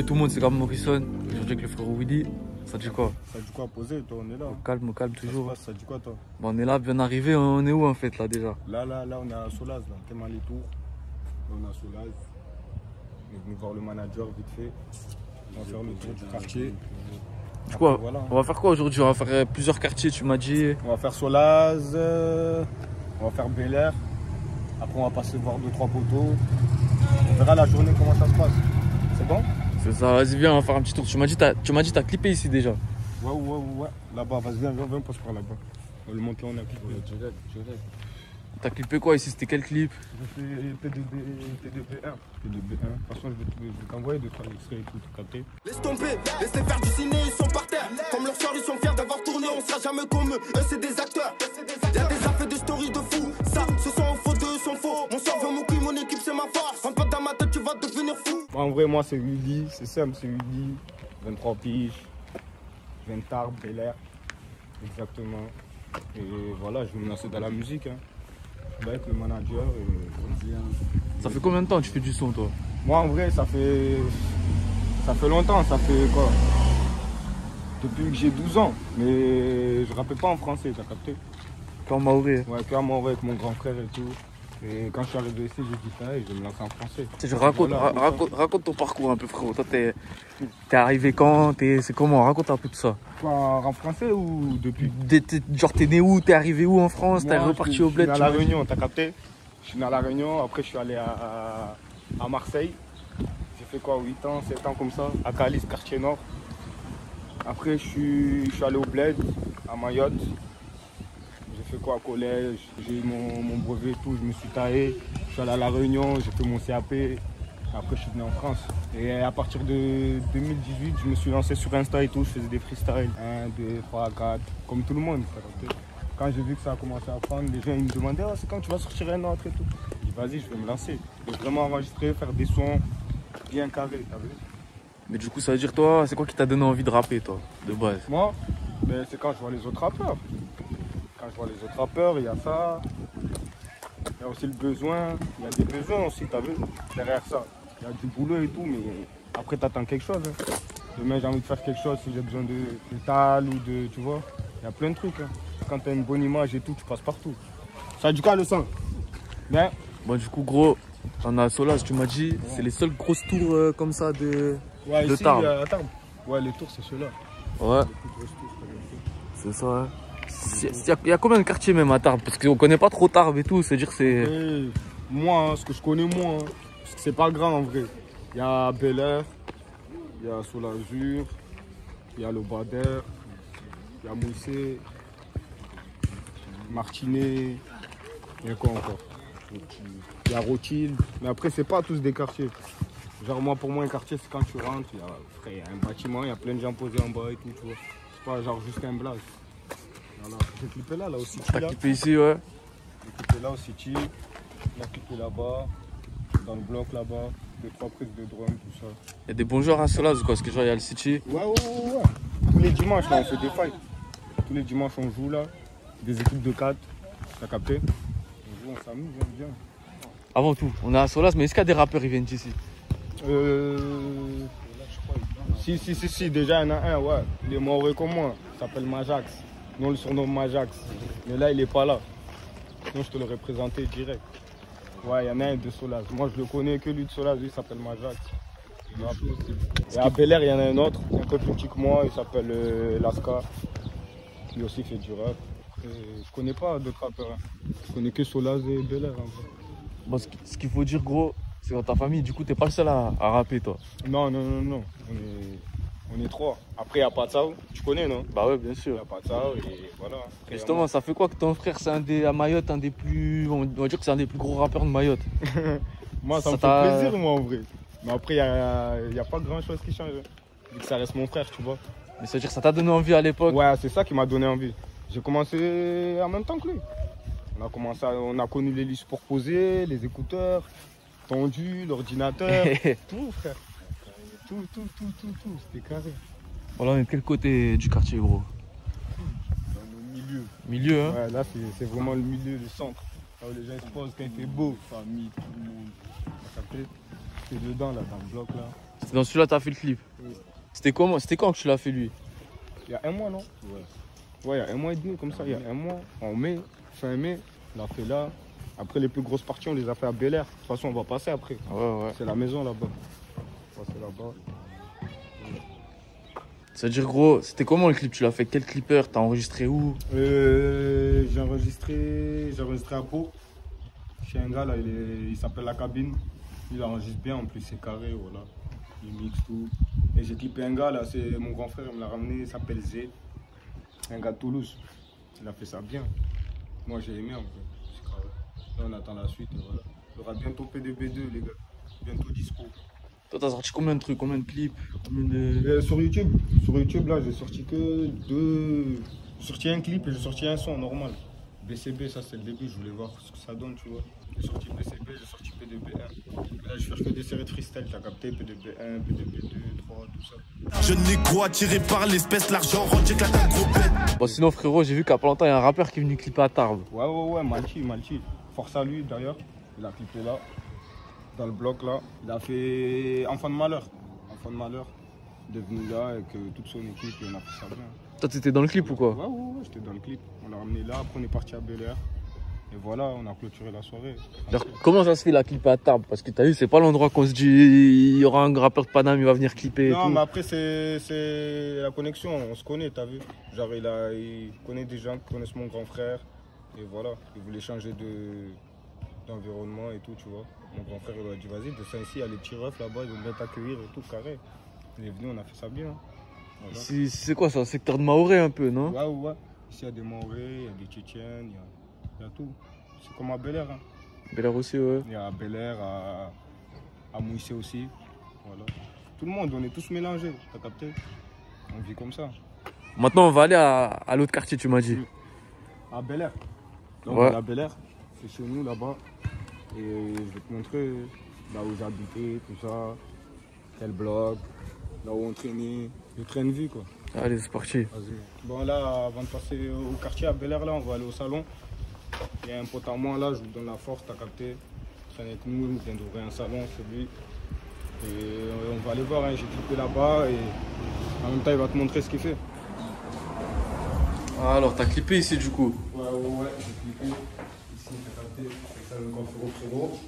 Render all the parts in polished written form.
et tout le monde, c'est comme Morrison. Aujourd'hui avec le frère Willy. Ça dit quoi? Ça dit quoi? Poser, toi, on est là. Au calme toujours. Ça dit quoi, toi? Bon, on est là, bien arrivé. On est où en fait là déjà? Là, on est à Solaz, là. Tellement les tours. Là, on est à Solaz. On est venu voir le manager vite fait. On va faire le tour du quartier. Du coup, voilà. On va faire quoi aujourd'hui? On va faire plusieurs quartiers, tu m'as dit. On va faire Solaz, on va faire Bel Air. Après, on va passer voir 2-3 poteaux. On verra la journée comment ça se passe. C'est bon? C'est ça, vas-y, viens, on va faire un petit tour. Tu m'as dit t'as clippé ici déjà. Ouais. Là-bas, vas-y, viens, passe par là-bas. On va le monter, on a clippé. Direct. T'as clippé quoi ici? C'était quel clip? J'ai fait TDB1. De toute façon, je vais t'envoyer 2-3 extraits et tout, capté. Laisse tomber, laissez faire du ciné, ils sont par terre. Comme leurs soeurs, ils sont fiers d'avoir tourné, on sera jamais comme eux. Eux, c'est des acteurs. Y'a des affaires de story de fou. Ça, ce sont faux, deux sont faux. Mon soeur veut mon cul, mon équipe, c'est ma force. Rentre pas dans ma tête, tu vas devenir fou. En vrai, moi, c'est Willy, c'est simple, c'est Willy. 23 piges, 20 Tarbes, Bel Air. Exactement. Et voilà, je vais me lancer dans la musique. Hein. Je vais être le manager et Ça fait combien de temps que tu fais du son, toi? Moi, en vrai, ça fait longtemps, ça fait quoi? Depuis que j'ai 12 ans, mais je rappelle pas en français, t'as capté? Qu'en maoré? Ouais, qu'en maoré avec mon grand frère et tout. Et quand je suis arrivé ici, j'ai dit ça et je vais me lancer en français. Raconte ton parcours un peu, frérot. Toi, t'es arrivé quand? C'est comment? Raconte un peu tout ça. Quoi, en français ou depuis? Genre, t'es né où? T'es arrivé où en France? T'es reparti au bled? Je suis né à La Réunion, t'as capté? Je suis né à La Réunion, après je suis allé à Marseille. J'ai fait quoi, 8 ans, 7 ans comme ça, à Calis, quartier nord. Après je suis allé au bled, à Mayotte. J'ai fait quoi, collège, j'ai eu mon brevet et tout, je me suis taillé. Je suis allé à La Réunion, j'ai fait mon CAP. Après je suis venu en France. Et à partir de 2018, je me suis lancé sur Insta et tout, je faisais des freestyles. 1, 2, 3, 4, comme tout le monde. Quand j'ai vu que ça a commencé à prendre, les gens ils me demandaient c'est quand tu vas sortir un autre et tout. J'ai dit vas-y, je vais me lancer. Je vais vraiment enregistrer, faire des sons bien carrés, t'as vu? Mais du coup, ça veut dire, toi, c'est quoi qui t'a donné envie de rapper, toi, de base? Moi, ben, c'est quand je vois les autres rappeurs. Quand je vois les autres rappeurs, il y a ça. Il y a aussi le besoin. Il y a des besoins aussi, t'as vu? Derrière ça. Il y a du boulot et tout, mais après, t'attends quelque chose. Hein. Demain, j'ai envie de faire quelque chose si j'ai besoin de tal ou de. Tu vois? Il y a plein de trucs. Hein. Quand t'as une bonne image et tout, tu passes partout. Ça a du cas le sang. Mais. Bon, du coup, gros, on a Solaz, tu m'as dit, c'est les seules grosses tours comme ça de Tarbes. À Tarbes. Ouais, les tours, c'est ceux-là. Ouais. C'est ça, hein. Il y a combien de quartiers même à Tarbes? Parce qu'on connaît pas trop Tarbes et tout, c'est-à-dire c'est... Moi, hein, ce que je connais moi, hein, parce que c'est pas grand en vrai. Il y a Bel Air, il y a Solazur, il y a le Bader, il y a Moussé, Martinet, il y a quoi encore? Il y a Rothschild, mais après c'est pas tous des quartiers. Genre moi pour moi un quartier c'est quand tu rentres, il y a un bâtiment, il y a plein de gens posés en bas et tout, tu vois. C'est pas genre juste un blague. Voilà. J'ai clippé là au City. T'as clippé ici, ouais. J'ai clippé là au City, j'ai clippé là-bas, dans le bloc là-bas, 2-3 prises de drone, tout ça. Il y a des bons joueurs à Solaz ou quoi? Parce que genre il y a le City. Ouais. Tous les dimanches là on fait des fights. Tous les dimanches on joue là, des équipes de 4, t'as capté? On joue, on s'amuse, bien. Avant tout, on est à Solaz, mais est-ce qu'il y a des rappeurs qui viennent ici? Si, déjà il y en a un, ouais. Il est mort comme moi, il s'appelle Majax. Nous on le surnomme Majax. Mais là il est pas là. Sinon je te l'aurais présenté direct. Ouais, il y en a un de Solaz. Moi je le connais que lui de Solaz, lui il s'appelle Majax. Et à Bel Air il y en a un autre, un peu plus petit que moi, il s'appelle Laska. Lui aussi il fait du rap. Et je connais pas d'autres rappeurs. Hein. Je connais que Solaz et Bel Air. Hein. Bon, ce qu'il faut dire, gros, c'est dans ta famille, du coup, t'es pas le seul à rapper, toi. Non. On est 3. Après, il y a Patsao, tu connais, non? Bah ouais, bien sûr. Il y a Patsao et voilà. Et justement, ça fait quoi que ton frère, c'est à Mayotte, un des plus... On va dire que c'est un des plus gros rappeurs de Mayotte. Moi, ça me fait plaisir, moi, en vrai. Mais après, il n'y a pas grand-chose qui change. Vu que ça reste mon frère, tu vois. Mais ça veut dire que ça t'a donné envie à l'époque? Ouais, c'est ça qui m'a donné envie. J'ai commencé en même temps que lui. On a connu les listes pour poser, les écouteurs, tendu, l'ordinateur, tout frère. Tout, c'était carré. Voilà, on est de quel côté du quartier, gros? Dans le milieu. Milieu, hein? Ouais, là c'est vraiment le milieu, le centre. Là où les gens se posent quand il fait beau. Famille, tout le monde. C'est dedans, là, dans le bloc, là. C'est dans celui-là, t'as fait le clip. Oui. C'était comment? C'était quand que tu l'as fait lui? Il y a un mois, non? Ouais. Ouais, il y a un mois et demi, comme ça. Il y a un mois, en mai, fin mai, on l'a fait là. Après, les plus grosses parties, on les a fait à Bel Air. De toute façon, on va passer après. Ouais. C'est la maison là-bas. On va passer là-bas. C'est-à-dire, gros, c'était comment le clip? Tu l'as fait avec quel clipper? T'as enregistré où? J'ai enregistré à Pau. Chez un gars là, il s'appelle La Cabine. Il enregistre bien, en plus c'est carré, voilà. Il mixe tout. Et j'ai clippé un gars là, c'est mon grand frère, il me l'a ramené, il s'appelle Zé. Un gars de Toulouse. Il a fait ça bien. Moi j'ai aimé en fait. C'est carré. Là on attend la suite et voilà. Il y aura bientôt PDB2 les gars. Bientôt disco. Toi, t'as sorti combien de trucs? Combien de clips? Combien de... Sur YouTube là, j'ai sorti que deux. J'ai sorti un clip et j'ai sorti un son normal. BCB, ça c'est le début, je voulais voir ce que ça donne, tu vois. J'ai sorti BCB, j'ai sorti PDB1. Là, je fais que des séries de freestyle, t'as capté PDB1, PDB2, 3, tout ça. Je n'ai quoi attiré par l'espèce, l'argent rend j'éclate un gros bête. Bon, sinon, frérot, j'ai vu qu'à Plantin, il y a un rappeur qui est venu clipper à Tarbes. Ouais, Malchi. Force à lui d'ailleurs, il a clippé là, dans le bloc là. Il a fait Enfant de Malheur. Il est venu là avec toute son équipe et on a fait ça bien. Toi, t'étais dans le clip ou quoi? Ouais, j'étais dans le clip. On l'a ramené là, après on est parti à Bel Air. Et voilà, on a clôturé la soirée. Alors, comment ça se fait la clip à Tarbes? Parce que t'as vu, c'est pas l'endroit qu'on se dit il y aura un rappeur de Paname, il va venir clipper. Non, et tout. mais après, c'est la connexion, on se connaît, t'as vu. Genre, il connaît des gens qui connaissent mon grand frère. Et voilà, il voulait changer d'environnement et tout, tu vois. Mon grand frère, il a dit, vas-y, de ça ici, il y a les petits refs là-bas, ils vont bien t'accueillir et tout, carré. Il est venu, on a fait ça bien. Voilà. C'est quoi, c'est un secteur de Maoré un peu, non? Ouais. Ici, il y a des Maorés, il y a des Tchétchènes, il y a tout. C'est comme à Bel Air. Hein. Bel Air aussi, ouais. Il y a à Bel Air, à Mouissé aussi. Voilà. Tout le monde, on est tous mélangés, t'as capté? On vit comme ça. Maintenant, on va aller à l'autre quartier, tu m'as dit. À Bel Air. Donc, Ouais. on est à Bel Air, c'est chez nous là-bas. Et je vais te montrer là où j'habitais, tout ça. Quel bloc, là où on traînait. Le train de vie, quoi. Allez, c'est parti. Vas-y. Bon, là, avant de passer au quartier à Bel Air, là, on va aller au salon. Il y a un pote à moi, là, je vous donne la force, t'as capté. Traîne avec nous, il vient d'ouvrir un salon, c'est lui. Et on va aller voir, hein. J'ai clippé là-bas et en même temps, il va te montrer ce qu'il fait. Ah, alors, t'as clippé ici, du coup? Ouais, j'ai clippé. Ici, t'as capté, c'est ça le coffre au frérot.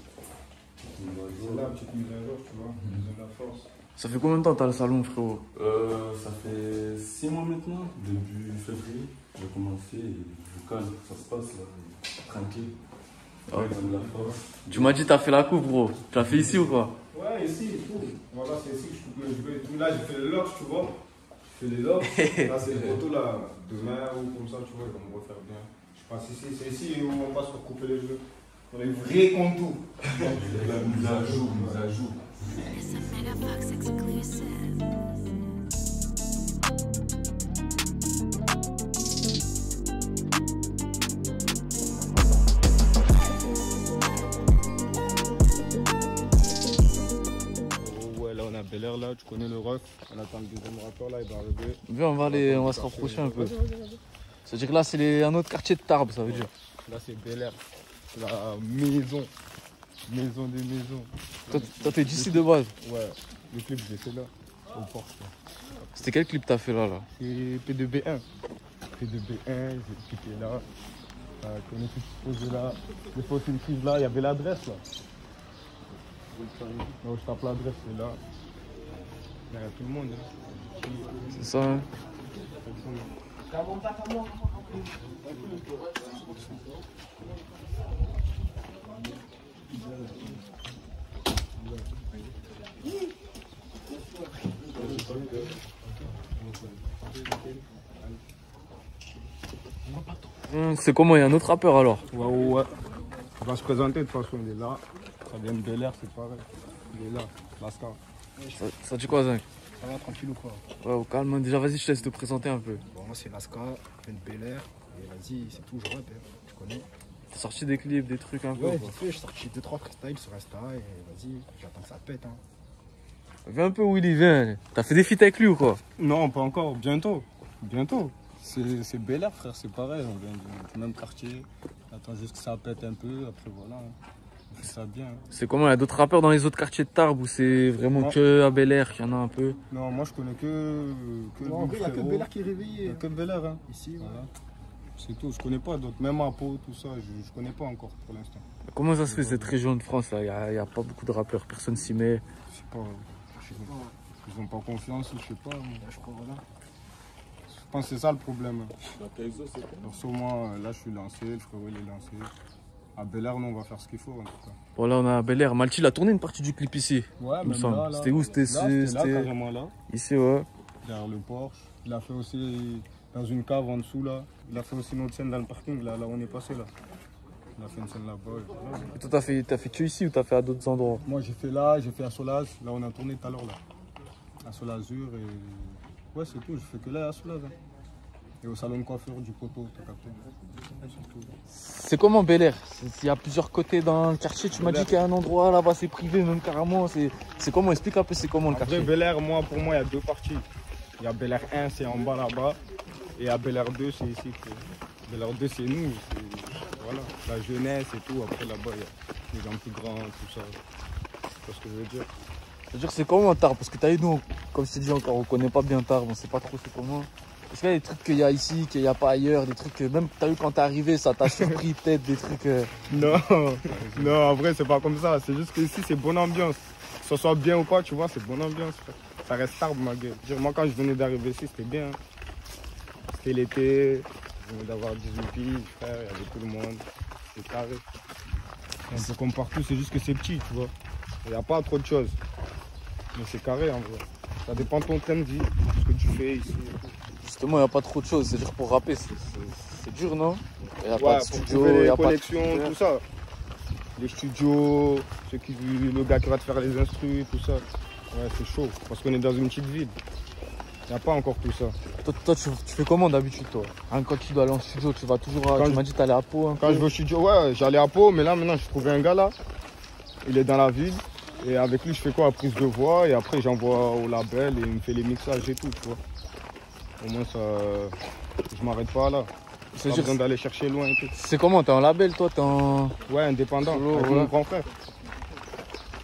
C'est là, petite mise à jour, tu vois, on donne la force. Ça fait combien de temps t'as le salon, frérot? Ça fait 6 mois maintenant, début février. J'ai commencé et je calme, ça se passe là, tranquille. Ah. Ouais, comme la force. Tu m'as dit t'as fait la coupe, gros. Tu l'as fait ici ou quoi? Ouais, ici et tout. Voilà, c'est ici que je peux tout. Là, j'ai fait les locks, tu vois. Je fais les locks. Là, c'est les photos là, demain ou comme ça, tu vois, ils vont me refaire bien. Je passe ici, c'est ici où on passe pour couper les cheveux. Pour les vrais contours. La mise à jour, It's a Megabox exclusive. Ouais, là on a Bel Air là, tu connais le ref. On attend le deuxième rappeur là, il va arriver. Viens, on va se rapprocher un peu. Vas-y. C'est-à-dire que là, c'est un autre quartier de Tarbes, ça veut dire. Là c'est Bel Air. C'est la maison. Maison des maisons. Toi, t'es d'ici de base. Ouais, le clip j'ai fait là, au Porsche. C'était quel clip t'as fait là? C'est P2B1. P2B1, j'ai cliqué là. On est tous posés là. Les photos ici, là, il y avait l'adresse là. Donc je tape l'adresse, c'est là. Il y a tout le monde. Hein. C'est ça, hein? C'est comment? Il y a un autre rappeur alors? Ouais. Il va se présenter de toute façon, il est là. Ça vient de Bel Air, c'est pareil. Il est là, Lascar. Ça dit quoi, Zinc? Ça va tranquille ou quoi? Ouais, au calme. Déjà, vas-y, je te laisse te présenter un peu. Bon, moi c'est Lascar, je viens de Bel Air. Et vas-y, c'est tout, je rappe, hein. Tu connais? T'as sorti des clips, des trucs un peu? Ouais, quoi. vite fait, j'ai sorti 2-3 freestyles sur Insta et vas-y, j'attends que ça pète. Hein. Viens un peu, Willy, viens. T'as fait des feats avec lui ou quoi? Non, pas encore, bientôt. Bientôt. C'est Bel Air, frère, c'est pareil. On vient du même quartier. Attends juste que ça pète un peu, après voilà. C'est ça bien. C'est comment? Il y a d'autres rappeurs dans les autres quartiers de Tarbes ou c'est vraiment Non. que à Bel Air qu'il y en a un peu? Non, moi je connais que Non, en vrai, il n'y a que frérot. Bel Air qui est Il y réveillé. a que Bel Air, hein. Ici, Voilà. C'est tout, je connais pas d'autres. Même à Pau, tout ça, je connais pas encore pour l'instant. Comment ça se fait cette région de France là? Il y a pas beaucoup de rappeurs, personne s'y met. Je sais pas. Ils ont pas confiance ou je sais pas. Mais je crois, voilà. je pense que c'est ça le problème. La Kaizo, c'est quoi? Perso, moi, là je suis lancé, le frérot il est lancé. À Bel Air, nous on va faire ce qu'il faut en tout cas. Bon là on a à Bel Air. Malti il a tourné une partie du clip ici. Ouais, il me semble. C'était où? C'était là, carrément là, ici, ouais. derrière le Porsche. Il a fait aussi dans une cave en dessous là. Il a fait aussi notre scène dans le parking là où on est passé là. Il a fait une scène là-bas. Et voilà. Et toi t'as fait que ici ou t'as fait à d'autres endroits? Moi j'ai fait là, j'ai fait à Solaz, là on a tourné tout à l'heure là. À Solazur et. Ouais c'est tout, je fais que là à Solaz. Hein. Et au salon de coiffure du poteau, t'as capté. C'est tout. C'est comment Bel Air? Il y a plusieurs côtés dans le quartier, tu m'as dit qu'il y a un endroit là-bas c'est privé même carrément. C'est comment? Explique un peu c'est comment le Après quartier. Bel Air, pour moi il y a deux parties. Il y a Bel Air 1 c'est en bas là-bas. Et à Bel Air 2 c'est ici. Bel Air 2 c'est nous. Voilà, la jeunesse et tout. Après là-bas il y a les gens plus grands, tout ça. C'est ce que je veux dire. C'est-à-dire c'est comment Tarbes? Parce que t'as eu nous, comme je t'ai dit encore, on connaît pas bien Tarbes, on sait pas trop c'est comment. Est-ce qu'il y a des trucs qu'il y a ici, qu'il n'y a pas ailleurs, des trucs que même t'as eu quand t'es arrivé, ça t'a surpris peut-être, des trucs. Non, non, en vrai, c'est pas comme ça. C'est juste que ici, c'est bonne ambiance. Que ce soit bien ou pas, tu vois, c'est bonne ambiance. Frère. Ça reste Tarbes, ma gueule. Moi, quand je venais d'arriver ici, c'était bien. C'était l'été. Je venais d'avoir 18 piges, frère. Il y avait tout le monde. C'est carré. Un peu comme partout, c'est juste que c'est petit, tu vois. Il n'y a pas trop de choses. Mais c'est carré, en vrai. Ça dépend de ton train de vie, ce que tu fais ici. Justement, il n'y a pas trop de choses, c'est-à-dire pour rapper, c'est dur, non? Il n'y a pas Ouais, de pour studio, trouver il n'y les a pas de connexions, tout ça. Les studios, le gars qui va te faire les instrus, tout ça. Ouais, c'est chaud, parce qu'on est dans une petite ville. Il n'y a pas encore tout ça. Toi, tu fais comment d'habitude, toi? Hein, quand tu dois aller en studio, tu vas toujours à... Quand Tu je- m'as dit que t'allais à Pau, hein? Quand je vais au studio, ouais, j'allais à Pau, mais là maintenant j'ai trouvé un gars là. Il est dans la ville. Et avec lui, je fais quoi? Prise de voix, et après j'envoie au label et il me fait les mixages et tout, tu vois. Au moins ça. Je m'arrête pas là. Pas C'est-à-dire, besoin d'aller chercher loin et tout. c'est comment? T'es en label, toi? T'es en... Ouais, indépendant, Solo, avec ouais. mon grand frère.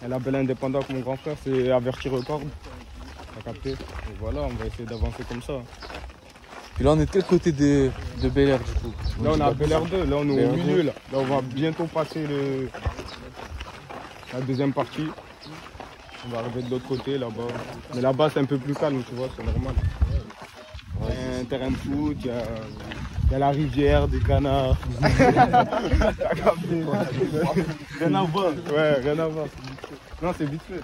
Un label indépendant avec mon grand frère, c'est Averti Record. T'as capté? Et voilà, on va essayer d'avancer comme ça. Puis là, on est de quel côté de Bel Air, du coup? Là, on est à Bel Air 2, là, on est Bel au Air milieu. 2. Là, on va bientôt passer la deuxième partie. On va arriver de l'autre côté, là-bas. Mais là-bas, c'est un peu plus calme, tu vois, c'est normal. Il y a un terrain de foot, il y a la rivière, des canards. T'as capté? Rien à voir. Ouais, rien à voir. Non, c'est vite fait.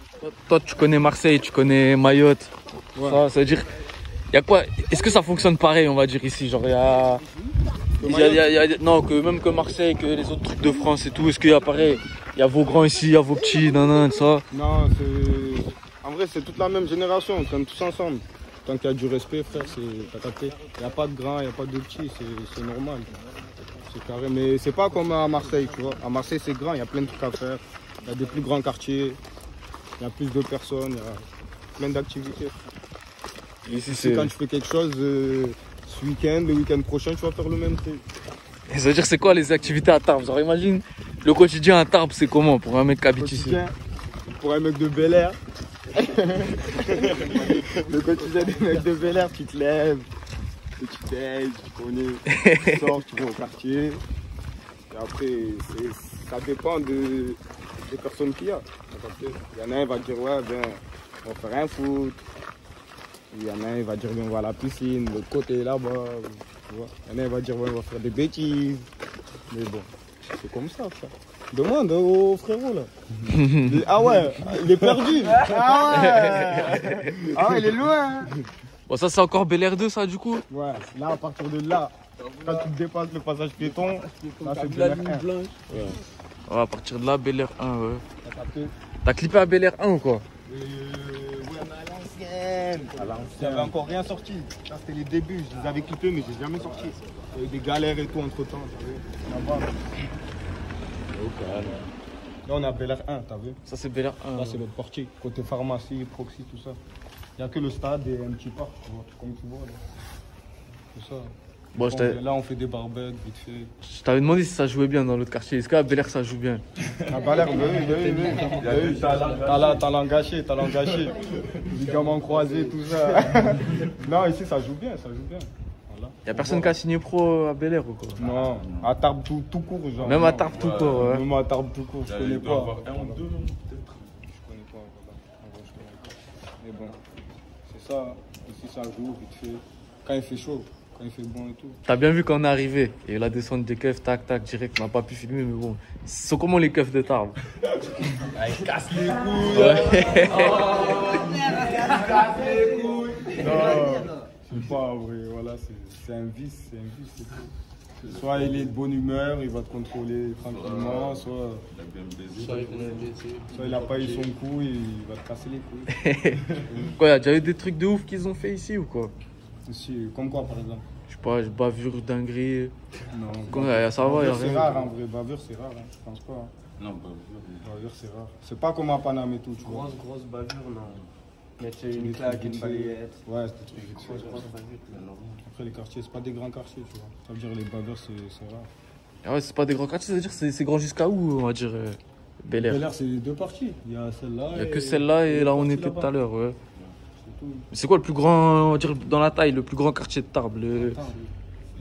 Toi, tu connais Marseille, tu connais Mayotte. Ouais. Ça veut dire... Il y a quoi? Est-ce que ça fonctionne pareil, on va dire, ici? Genre, il y a... Non, que même que Marseille, que les autres trucs de France et tout, est-ce qu'il y a pareil? Il y a vos grands ici, il y a vos petits, nan, ça. Non, c'est. En vrai, c'est toute la même génération, on traîne tous ensemble. Tant qu'il y a du respect, frère, t'as capté. Il n'y a pas de grands, il n'y a pas de petits, c'est normal. C'est carré. Mais c'est pas comme à Marseille, tu vois. À Marseille, c'est grand, il y a plein de trucs à faire. Il y a des plus grands quartiers, il y a plus de personnes, il y a plein d'activités. Ici, C'est quand tu fais quelque chose ce week-end, le week-end prochain, tu vas faire le même truc. Ça veut dire, c'est quoi les activités à Tarbes? Genre, imagine, le quotidien à Tarbes, c'est comment pour un mec qui habite ici? Quotidien, pour un mec de Bel Air. Le quotidien des mecs de Bel Air, tu te lèves, tu t'aides, tu connais, tu sors, tu vas au quartier. Et après, ça dépend des personnes qu'il y a. Il y en a un qui va dire, ouais, ben, on va faire un foot. Il y en a un qui va dire, ben, on va à la piscine, de l'autre côté là-bas. Tu vois. Il y en a un qui va dire, ouais, on va faire des bêtises. Mais bon, c'est comme ça, frère. Demande au frérot là. Ah ouais, il est perdu. Ah ouais, il est loin. Bon, ça, c'est encore Bel Air 2, ça, du coup? Ouais, là, à partir de là, quand tu dépasses le passage piéton, là, c'est Bel Air 1. Ouais, à partir de là, Bel Air 1, ouais. T'as capté? T'as clippé à Bel Air 1 ou quoi? Ouais, mais à l'ancienne. Il n'y avait encore rien sorti. Ça, c'était les débuts. Je les avais clippés, mais je les ai jamais sortis. Il y a eu des galères et tout entre temps. Là-bas. Là, on est à Bel Air 1, t'as vu? Ça, c'est Bel Air 1. Là, c'est l'autre partie. Côté pharmacie, proxy, tout ça. Il n'y a que le stade et un petit parc, tu vois, comme tu vois. Là. C'est ça. Bon, Là, on fait des barbecues, vite fait. je t'avais demandé si ça jouait bien dans l'autre quartier. Est-ce qu'à Bel Air ça joue bien? À Bel Air, oui. Talent gâché. Ligaments croisés, tout ça. Non, ici, ça joue bien. Voilà. Y'a personne qui a signé pro à Bel Air ou quoi? Non, à Tarbes tout court, genre. Même à Tarbes tout court, ouais. Même à Tarbes tout court, je connais pas. Un ou deux, peut-être. Je connais pas, voilà. En vrai, je connais pas. Mais bon, c'est ça. Ici, ça joue vite fait. Quand il fait chaud, quand il fait bon et tout. T'as bien vu quand on est arrivé, et la descente des keufs, tac, direct, on n'a pas pu filmer, mais bon. Ils sont comment les keufs de Tarbes? Ils cassent les couilles. Non, c'est pas vrai, voilà, c'est un vice, c'est tout. Soit il est de bonne humeur, il va te contrôler tranquillement, soit il a pas eu son coup et il va te casser les couilles. Quoi, y'a déjà eu des trucs de ouf qu'ils ont fait ici ou quoi? Aussi, comme quoi par exemple? Je sais pas, bavure, dinguerie. Non. Ça va, y'a C'est rien. rare en vrai, bavure c'est rare, je pense pas. Non, Bavure c'est rare. C'est pas comme à Paname et tout, tu vois. Grosse bavure, non. Mettre une claque, une balayette. Ouais, c'est des trucs vite fait. Grosse bavure. Après les quartiers, c'est pas des grands quartiers, tu vois. Ça veut dire les bavures c'est rare. Ah ouais, c'est pas des grands quartiers, ça veut dire que c'est grand jusqu'à où, on va dire, Bel Air? Bel Air, c'est deux parties. Il y a celle-là. Il y a que celle-là et là où on était là-bas. tout à l'heure, ouais. C'est tout. C'est quoi le plus grand, on va dire, dans la taille, le plus grand quartier de Tarbes,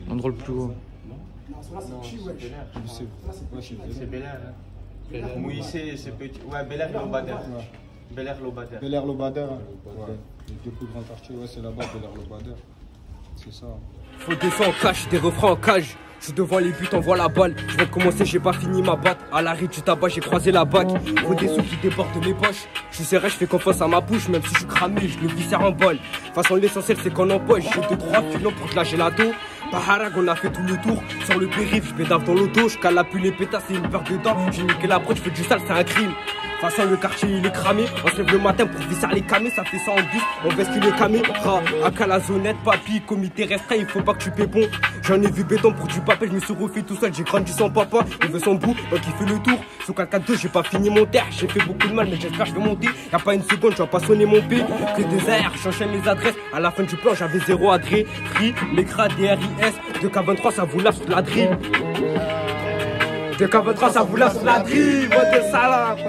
l'endroit le plus haut? Je sais. Ouais, C'est Bel Air. Mouillissé, c'est petit. Ouais, Bel Air, Lobadère. Bel Air, Lobadère. Bel Air, Lobadère. Ouais. Les deux plus grands quartiers, ouais, c'est là-bas, Bel Air, Lobadère. C'est ça. Faut des sons en cache, des refrains en cage. Je suis devant les buts, envoie la balle. Je viens de commencer, j'ai pas fini ma batte. À l'arrêt du tabac, j'ai croisé la bague. Faut des sous qui débordent de mes poches. Je suis serré, je fais confiance à ma bouche. Même si je suis cramé, je le viscère en bol. De toute façon, l'essentiel c'est qu'on empoche. J'ai 2-3 filons pour de la gelato. Paharag, on a fait tout le tour. Sur le périph', je pédale dans l'auto. Je cale plus les pétasses, c'est une perte de temps. J'ai niqué la broche, je fais du sale, c'est un crime. De toute façon, le quartier il est cramé. On se lève le matin pour visser les camés. Ça fait ça en bus, on vestit les camés. À la zonnette, papy, comité restreint, il faut pas que tu paies bon. J'en ai vu béton pour du papier, je me suis refait tout seul. J'ai grandi sans papa, il veut son bout, donc il fait le tour. Sur 4-4-2, j'ai pas fini mon terre. J'ai fait beaucoup de mal, mais j'espère que je vais monter. Y'a pas une seconde, je vais pas sonner mon P. Que des AR, j'enchaîne les adresses. À la fin du plan, j'avais 0 adresse. Free, l'écran DRIS. De K23, ça vous lave sur la drille. De K23, ça vous lave sur la drille. Votre salade.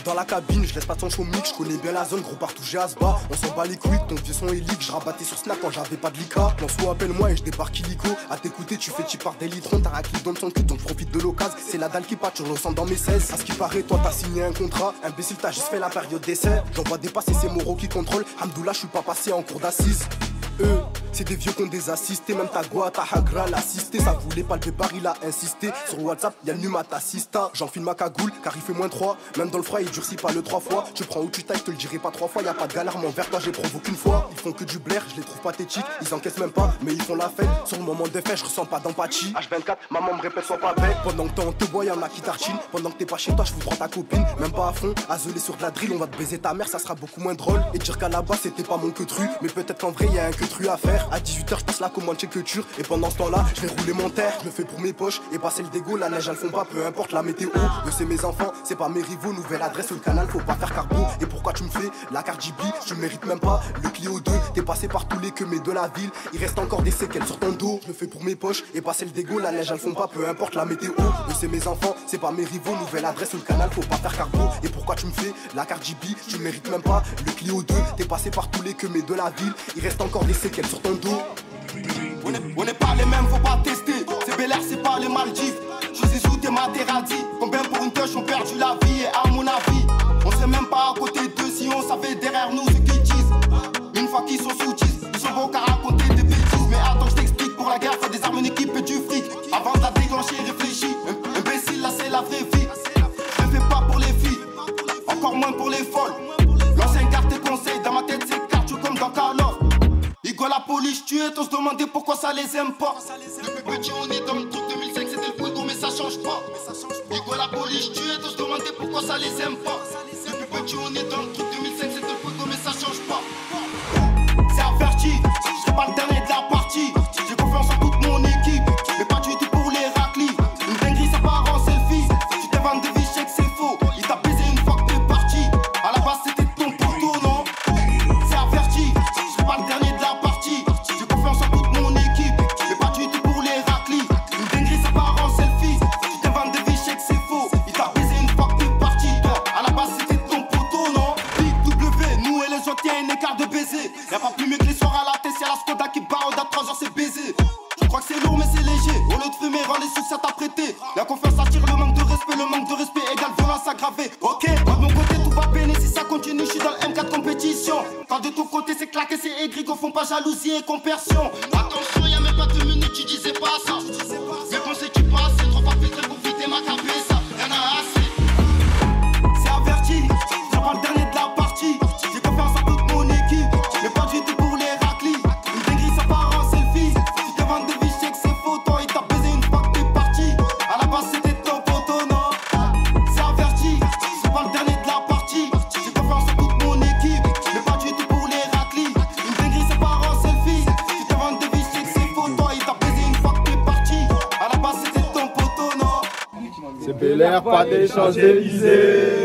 Dans la cabine, je laisse pas de son show mix, je connais bien la zone, gros partout j'ai à se bas. On s'en bat les couilles, ton vieux son est leak, je rabattais sur Snap quand j'avais pas de lica. Mon sou appelle-moi et je débarque illico. À t'écouter, tu fais chip par des litrons, t'as qui donne son cul, donc profite de l'occasion. C'est la dalle qui part, tu le ressens dans mes 16. À ce qui paraît, toi t'as signé un contrat, imbécile, t'as juste fait la période d'essai. J'en vois dépasser, c'est Moreau qui contrôle. Hamdoullah, je suis pas passé en cours d'assises. C'est des vieux qui ont des assistés, même ta goa, ta hagra l'assisté. Ça voulait pas le départ, il a insisté. Sur WhatsApp, y'a le numéro t'assista. J'enfile ma cagoule, car il fait -3. Même dans le froid, il durcit pas le 3 fois. Tu prends où tu tailles, je te le dirai pas 3 fois. Y'a pas de galère, mais envers toi, j'ai provoqué une fois. Ils font que du blaire, je les trouve pathétiques. Ils encaissent même pas, mais ils font la fête. Sur le moment des faits, je ressens pas d'empathie. H24, maman me répète, sois pas bête. Pendant que t'es en te bois, y'en a qui tartinent. Pendant que t'es pas chez toi, je vous prends ta copine. Même pas à fond, azelé sur de la drill, on va te baiser ta mère, ça sera beaucoup moins drôle. Et dire qu'à la base, c'était pas mon queutru. Mais peut-être qu'en vrai, y'a un queutru à faire. À 18h, je passe la commande chez Culture. Et pendant ce temps-là, je vais rouler mon terre. Je le fais pour mes poches et passer le dégo. La neige, elles font pas, peu importe la météo. C'est mes enfants, c'est pas mes rivaux. Nouvelle adresse sur le canal, faut pas faire carbo. Et pourquoi tu me fais la Cardi B? Je le mérite même pas. Le Clio 2, t'es passé par tous les queumés de la ville. Il reste encore des séquelles sur ton dos. Je le fais pour mes poches et passer le dégo. La neige, elles font pas, peu importe la météo. C'est mes enfants, c'est pas mes rivaux. Nouvelle adresse sur le canal, faut pas faire carbo. Et pourquoi tu me fais la Cardi B? Je le mérite même pas. Le Clio 2, t'es passé par tous les queumés de la ville. Il reste encore des séquelles sur ton dos. On n'est pas les mêmes, faut pas tester. C'est Bel Air, c'est pas les Maldives. Je suis sous tes Materazzi. Combien pour une touche ont perdu la vie? Et à mon avis, on sait même pas à côté d'eux si on savait derrière nous ce qu'ils disent. Une fois qu'ils sont sous 10, ils sont bons qu'à raconter des bêtises. Mais attends, je t'explique, pour la guerre, faut des armes, une équipe et du fric. Avant de la déclencher, réfléchis. Imbécile, là c'est la vraie vie. Je le fais pas pour les filles, encore moins pour les folles. L'ancien garde tes conseils, dans ma tête c'est cardio comme dans Carlos. Igor la police tuée, tous se demander pourquoi ça les aime pas. Depuis petit on est dans le truc 2005, c'était le fuego mais ça change pas. Igor la police tuée, tous se demander pourquoi ça les aime pas. Depuis petit on est dans le truc 2005, c'était le fuego mais ça change pas. C'est averti, je serai pas le dernier de la partie. J'ai confiance en toute mon équipe, mais pas du tout pour les raclis. Une dinguerie ça part en selfie, tu t'es vendu des chèques c'est faux. Il t'a baisé une fois que t'es parti, à la base c'était ton poteau non. C'est averti, je serai pas le dernier de la partie. J'ai confiance en toute mon équipe, mais pas du tout Plus mieux que les soirs à la tête, c'est la Skoda qui barre, au 3 heures c'est baisé. Je crois que c'est lourd mais c'est léger. Au lieu de fumer, rend les soucis à t'apprêter. La confiance attire le manque de respect égale violence aggravée. Ok, moi de mon côté tout va bénir. Si ça continue, je suis dans le M4 compétition. Quand de ton côté c'est claqué, c'est aigri, qu'on font pas jalousie et compersion. Attention, y'a même pas 2 minutes, tu disais pas ça. Mais bon c'est tu passes, c'est trop pas filtré pour vider ma cabesse. Y'en a assez. C'est averti, j'ai pas le dernier de la partie. J'ai confiance en toute mon équipe, mais pas du tout pour les raclis. Une dinguerie ça part en selfie. Tu te vends des biches, que c'est faux, toi il t'a baisé une fois que t'es parti. À la base c'était ton poteau, non. C'est averti, j'ai pas le dernier de la partie. J'ai confiance en toute mon équipe, mais pas du tout pour les raclis. Une dinguerie ça part en selfie. Tu te vends des biches, que c'est faux, toi il t'a baisé une fois que t'es parti. À la base c'était ton poteau, non. C'est Bel Air, pas des Champs-Élysées.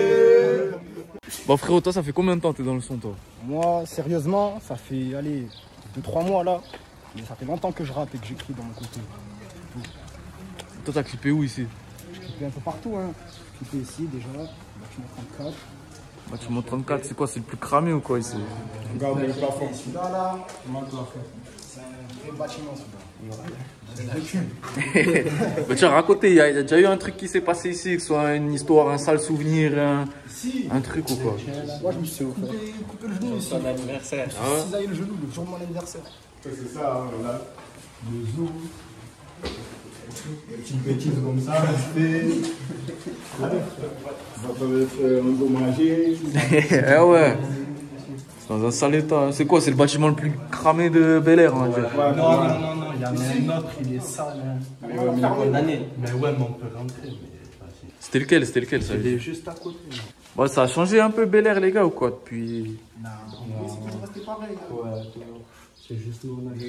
Bon frérot, toi ça fait combien de temps t'es dans le son toi? Moi, sérieusement, ça fait, allez, 2-3 mois là. Mais ça fait longtemps que je rappe et que j'écris dans mon côté. Toi t'as clippé où ici? Je clippais un peu partout, hein. Je clippais ici déjà, bâtiment 34. Bâtiment 34, c'est quoi? C'est le plus cramé ou quoi ici? Regarde le plafond. Celui-là, là, c'est un vrai bâtiment celui-là. Bah tiens, racontez, il y a déjà eu un truc qui s'est passé ici, que ce soit une histoire, un sale souvenir, un truc ou quoi? Moi, je me suis coupé le genou ici. Son anniversaire. Je me suis cisaillé le genou le jour de mon anniversaire. C'est ça, hein, là. Le zoom. Des petites bêtises comme ça, respect. Ça peut être endommagé. Eh ouais. C'est dans un sale état. C'est quoi? C'est le bâtiment le plus cramé de Bel Air, on va dire. Ouais, Non, il y en a un autre, il est sale. Hein. Mais ouais, mais bonne année. Mais ouais, mais on peut rentrer. C'était lequel ça? Il est juste à côté. Bon, ça a changé un peu Bel Air, les gars, ou quoi, depuis? Non, c'est pareil. Ouais, toujours. C'est juste où on a Mais il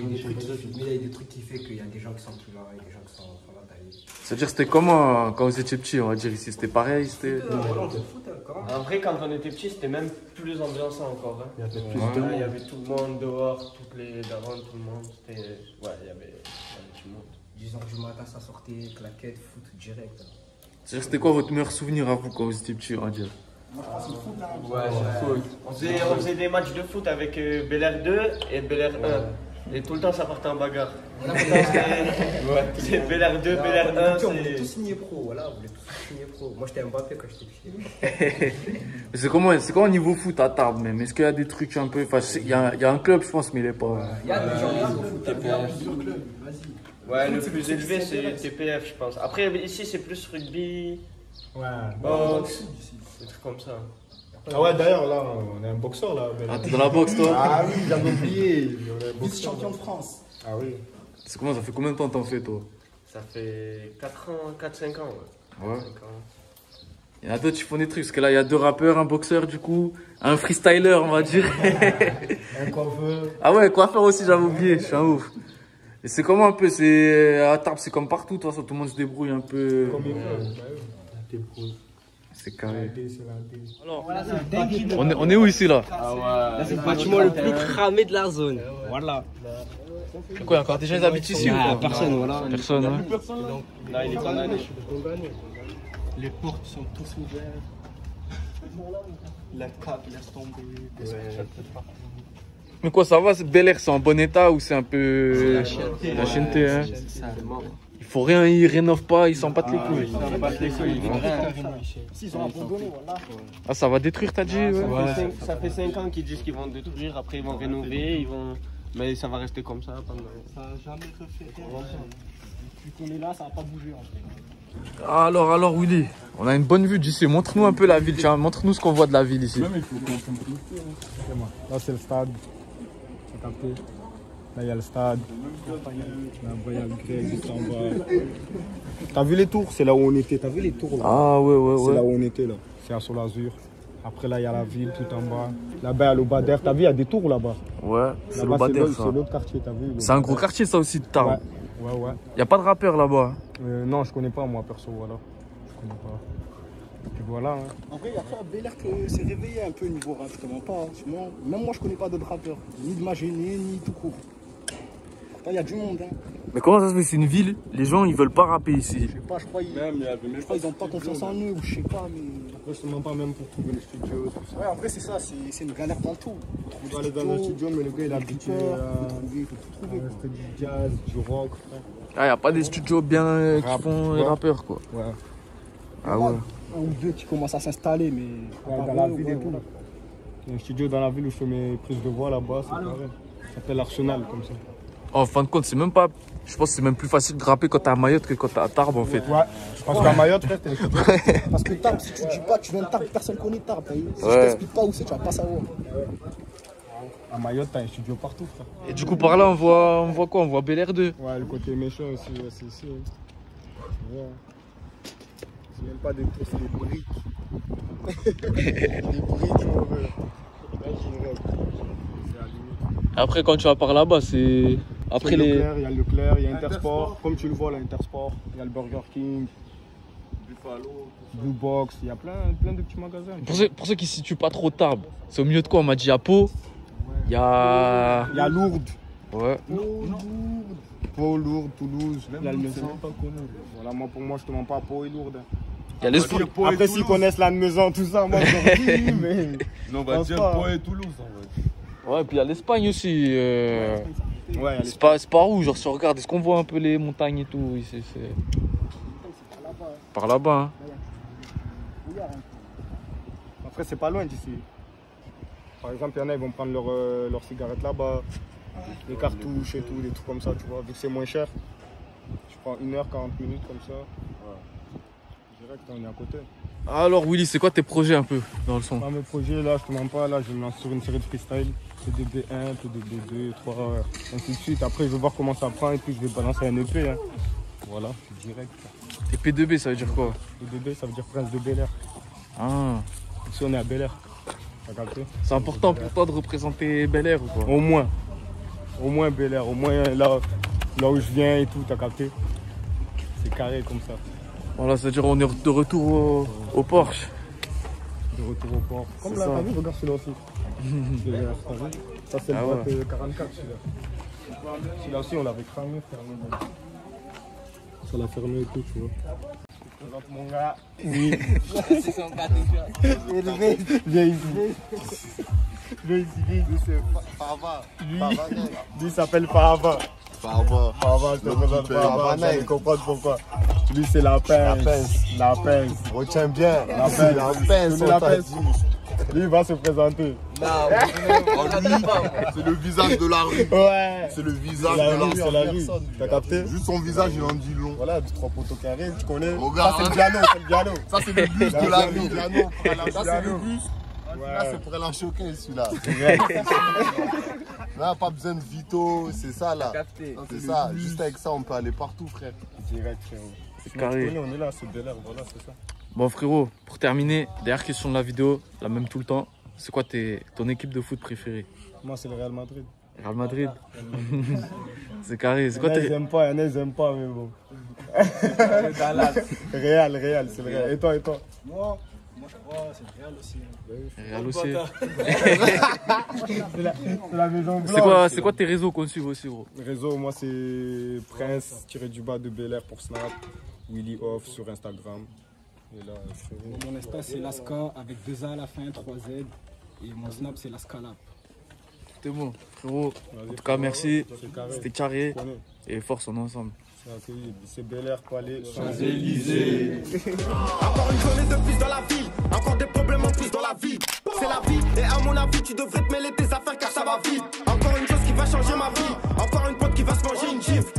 y a des trucs qui font qu'il y a des gens qui sont plus là et des gens qui sont là taillés. C'est-à-dire, c'était comment quand vous étiez petit, on va dire ici? C'était pareil? C'était. Après, quand on était petit, c'était même plus ambiançant encore. Hein. Il y avait plus Ouais, de monde. il y avait tout le monde dehors, toutes les darons, tout le monde. C'était. Ouais, il y avait tout le monde. 10 h du matin, ça sortait, claquette, foot direct. C'est-à-dire, c'était quoi votre meilleur souvenir à vous quand vous étiez petit, on va dire? Moi, je pense que le foot, là. Ouais, on faisait des matchs de foot avec Bel Air 2 et Bel Air 1. Et tout le temps, ça partait en bagarre. C'est Bel Air 2, Bel Air 1. On voulait tous signer pro, voilà, on voulait tous signer pro. Moi, j'étais Mbappé quand j'étais petit. C'est comment au niveau foot à Tarbes même? Est-ce qu'il y a des trucs un peu. Enfin, il y a un club, je pense, mais il est pas. Il y a des gens au foot, il y a plusieurs clubs, vas-y. Ouais, le plus élevé, c'est TPF, je pense. Après, ici, c'est plus rugby, Ouais. boxe, des trucs comme ça. Ah ouais, d'ailleurs, là, on est un boxeur, là. Ah, t'es dans la boxe, toi? Ah oui, j'avais oublié. On est un boxeur. Vice-champion de France. Ah oui. C'est comment? Ça fait combien de temps t'en fais, toi? Ça fait 4 ans, 4-5 ans, ouais. Ouais. 5 ans. Il y en a d'autres qui font des trucs, parce que là, il y a 2 rappeurs, un boxeur, du coup, un freestyler, on va dire. Un coiffeur. Ah ouais, coiffeur aussi, j'avais oublié, je suis un ouf. Et c'est comment un peu? C'est à Tarbes, c'est comme partout, de toute façon, tout le monde se débrouille un peu. Comme il veut. C'est carré. C'est la D. Alors, on est où ici, là? Là, c'est le bâtiment le plus cramé de la zone. Voilà. C'est quoi, encore des gens qui habitent ici ou quoi? Personne, voilà. Personne, hein? Là, il est condamné. Les portes sont tous ouvertes. La cape laisse tomber. Mais quoi, ça va? Bel Air, c'est en bon état ou c'est un peu. La chienneté. La chienneté, hein? Il faut rien, ils rénovent pas, ils s'en battent les couilles. Ils battent les couilles, ils font rien. S'ils ont abandonné, voilà. Ah, ça va détruire, t'as dit? Ouais. Ça fait 5 ans qu'ils disent qu'ils vont détruire, après ils vont rénover, ils vont. Mais ça va rester comme ça pendant. Ça n'a jamais refait rien. Vu qu'on est là, ça va pas bouger en fait. Alors, Willy, on a une bonne vue d'ici. Montre-nous un peu la ville, tiens, montre-nous ce qu'on voit de la ville ici. Là, c'est le stade. C'est capté. Là, il y a le stade. Là, il y a le grec juste en bas. T'as vu les tours? C'est là où on était. T'as vu les tours là? Ah, ouais. C'est là où on était là. C'est à Sol-Azur. Après, là, il y a la ville tout en bas. Là-bas, il y a l'Aubader. T'as vu, il y a des tours là-bas. Ouais, c'est Là-bas, l'Aubader, ça. c'est l'autre quartier, t'as vu? C'est un gros quartier, ça aussi, de Tarbes. Ouais. Y a pas de rappeur là-bas. Non, je connais pas, moi, perso, voilà. Je connais pas. Et puis voilà. Hein. En vrai, il y a pas Bel Air que c'est réveillé un peu niveau rap, je te mens pas. Hein. Sinon, même moi, je connais pas d'autres rappeurs. Ni de ma gênée, ni tout court. Pourtant, il y a du monde. Hein. Mais comment ça se fait? C'est une ville, les gens ils veulent pas rapper ici. Je sais pas, je crois qu'ils ont pas confiance en eux ou je sais pas, mais. Après, je te mens pas même pour trouver le studio, tout ça. Ouais, en vrai, c'est ça, c'est une galère dans tout. Tu dois aller dans un studio, mais le gars, il a habitué Il faut tout trouver. c'était du jazz, du rock. Ah, y a pas des studios bien qui Rap, font les ouais. rappeurs, quoi. Ouais. Ah ouais. Un ou deux qui commencent à s'installer, mais. Dans la ville et tout. Il y a un studio dans la ville où je fais mes prises de voix là-bas, c'est pareil. Ça s'appelle Arsenal, comme ça. En fin de compte, c'est même pas. Je pense que c'est même plus facile de rapper quand t'es à Mayotte que quand t'es à Tarbes, en fait. Ouais, je pense qu'à Mayotte, frère, t'es un studio. Parce que Tarbes, si tu dis pas, tu viens de Tarbes, personne connaît Tarbes. Si je Ouais. t'explique pas où c'est, tu vas pas savoir. À Mayotte, t'as un studio partout, frère. Et du coup, par là, on voit quoi? On voit Bel Air 2. Ouais, le côté méchant aussi, ouais, c'est ici. Ouais. C'est même pas des tours, c'est des briques. Des briques, mon frère. Imagine, rêve. C'est à la limite. Après, quand tu vas par là-bas, c'est. Après les. Leclerc, il y a Leclerc, il y a Intersport. Comme tu le vois, là, Intersport. Il y a le Burger King, Buffalo. Blue Box. Il y a plein de petits magasins. Pour ceux qui se situent pas trop Tarbes, c'est au milieu de quoi? On m'a dit à Pau. Il y a. Il y a Lourdes. Ouais. Pau, Lourdes, Toulouse. Il y a le C'est Maison. même pas connu. Voilà, moi, pour moi, je te mens pas Pau et Lourdes. Il y a l'espoir. Après, s'ils connaissent la maison, tout ça, moi, je leur dis, mais. Non, on va pense dire pas, Pau et Toulouse, en fait. Ouais, puis il y a l'Espagne aussi. Ouais, il y a C'est pas où, genre si on regarde, est-ce qu'on voit un peu les montagnes et tout ici, c'est. Par là-bas, hein. Après, c'est pas loin d'ici. Par exemple, il y en a, ils vont prendre leurs cigarettes là-bas, les cartouches et tout, des trucs comme ça, tu vois. Vu que c'est moins cher, je prends 1h, 40 minutes comme ça. Direct, on est à côté. Alors, Willy, c'est quoi tes projets un peu dans le son? Dans mes projets, là, je te mens pas, là, je me lance sur une série de freestyle. PDB1, PDB2, 3, ainsi de suite. Après, je vais voir comment ça prend et puis je vais balancer un EP. Hein. Voilà, direct. Et P2B, ça veut dire quoi? PDB, ça veut dire Prince de Bel Air. Ah, Ici, on est à Bel Air. T'as capté? c'est important pour toi de représenter Bel Air ou quoi? Au moins Bel Air, au moins là où je viens et tout, t'as capté? C'est carré comme ça. Voilà, c'est-à-dire on est de retour au Porsche. De retour au port. Comme C'est là, ça. t'as vu, regarde celui-là aussi. Bel Air, t'as vu? Ça, c'est Ah le ouais. boîte 44, celui-là. Celui-là aussi, on l'avait fermé. Ça l'a fermé et tout, tu vois. Je présente mon gars. Oui. C'est son gars déjà. Viens ici. Viens ici, viens ici. Fava. Lui, il s'appelle Fava. Fava. Fava, je te présente Fava. Vous allez comprendre pourquoi. Lui, c'est la pince. La pince. Retiens bien. La C'est pince. la pince, C'est on la t'a pince. dit. Lui, il va se présenter. Oh, lui, c'est le visage de la rue. Ouais. C'est le visage C'est la de rue, c'est la la rue. personne. T'as capté? Juste son visage, il en dit long. Voilà, du 3 poteaux carrés, tu connais. Regarde, Ça, c'est le piano, c'est le piano. Ça, c'est le bus de la ville. Ça, c'est le Piano. bus. Là, c'est pour la choquer, celui-là. Là, pas besoin de Vito, c'est ça, là. C'est ça. Juste avec ça, on peut aller partout, frère. Direct, frérot. C'est carré. Tu connais, on est là, c'est Bel Air, voilà, c'est ça. Bon frérot, pour terminer, dernière question de la vidéo, la même tout le temps. C'est quoi ton équipe de foot préférée? Moi, c'est le Real Madrid. Real Madrid. C'est carré. C'est quoi Il y en a, tes... ils aiment pas, il y en a, ils aiment pas, mais bon. Real, c'est le Real. Et toi? Moi, je crois, c'est le Real aussi. Real aussi. C'est la maison blanche. C'est quoi tes réseaux qu'on suit aussi, gros? Réseau, moi, c'est Prince-du-bas de Bel Air pour Snap. Willy Off sur Instagram. Et là, frérot. Mon Insta, c'est Laska avec 2 A à la fin, 3 Z. Et mon Snap, c'est Lascalap. C'était bon, frérot. Vas-y, En tout cas, merci. C'est carré. C'était carré. Tu connais. Et force, on est ensemble. C'est accueilli. C'est Bel Air, Palais, Champs-Élysées. Encore une journée de plus dans la ville, encore des problèmes en plus dans la vie. C'est la vie, et à mon avis, tu devrais te mêler tes affaires car ça va vite. Encore une chose qui va changer ma vie, encore une pote qui va se manger une gifle.